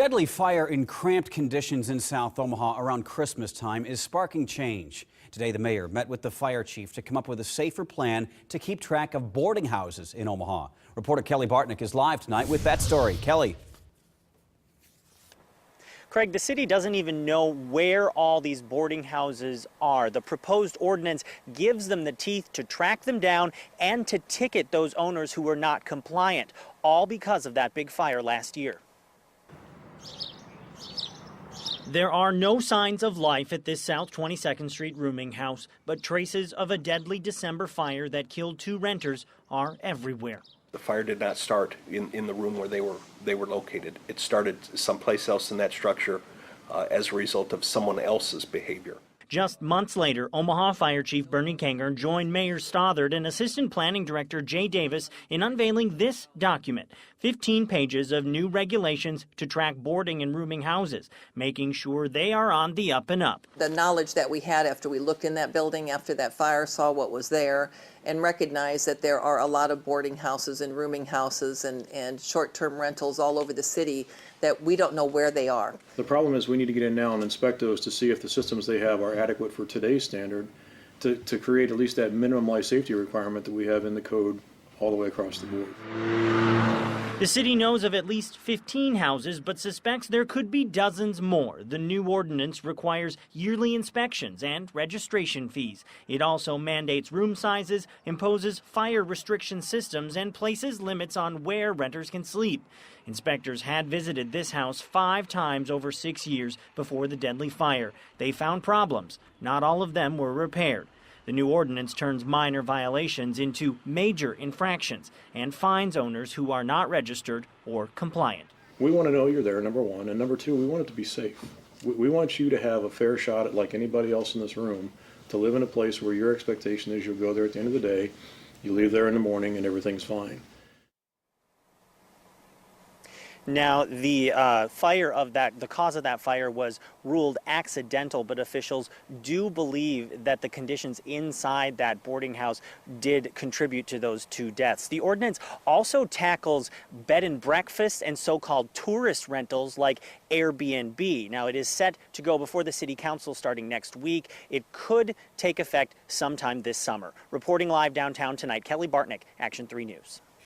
Deadly fire in cramped conditions in South Omaha around Christmas time is sparking change. Today, the mayor met with the fire chief to come up with a safer plan to keep track of boarding houses in Omaha. Reporter Kelly Bartnick is live tonight with that story. Kelly. Craig, the city doesn't even know where all these boarding houses are. The proposed ordinance gives them the teeth to track them down and to ticket those owners who were not compliant, all because of that big fire last year. There are no signs of life at this South 22nd Street rooming house, but traces of a deadly December fire that killed 2 renters are everywhere. The fire did not start in the room where they were located. It started someplace else in that structure as a result of someone else's behavior. Just months later, Omaha Fire Chief Bernie Kanger joined Mayor Stothard and Assistant Planning Director Jay Davis in unveiling this document, 15 pages of new regulations to track boarding and rooming houses, making sure they are on the up and up. The knowledge that we had after we looked in that building, after that fire, saw what was there, and recognized that there are a lot of boarding houses and rooming houses and short-term rentals all over the city that we don't know where they are. The problem is we need to get in now and inspect those to see if the systems they have are adequate for today's standard to create at least that minimum life safety requirement that we have in the code all the way across the board. The city knows of at least 15 houses, but suspects there could be dozens more. The new ordinance requires yearly inspections and registration fees. It also mandates room sizes, imposes fire restriction systems, and places limits on where renters can sleep. Inspectors had visited this house 5 times over 6 years before the deadly fire. They found problems. Not all of them were repaired. The new ordinance turns minor violations into major infractions and fines owners who are not registered or compliant. We want to know you're there, number one, and number two, we want it to be safe. We want you to have a fair shot at, like anybody else in this room, to live in a place where your expectation is you'll go there at the end of the day, you leave there in the morning, and everything's fine. Now, the cause of that fire was ruled accidental, but officials do believe that the conditions inside that boarding house did contribute to those 2 deaths. The ordinance also tackles bed and breakfast and so-called tourist rentals like Airbnb. Now, it is set to go before the city council starting next week. It could take effect sometime this summer. Reporting live downtown tonight, Kelly Bartnick, Action 3 News.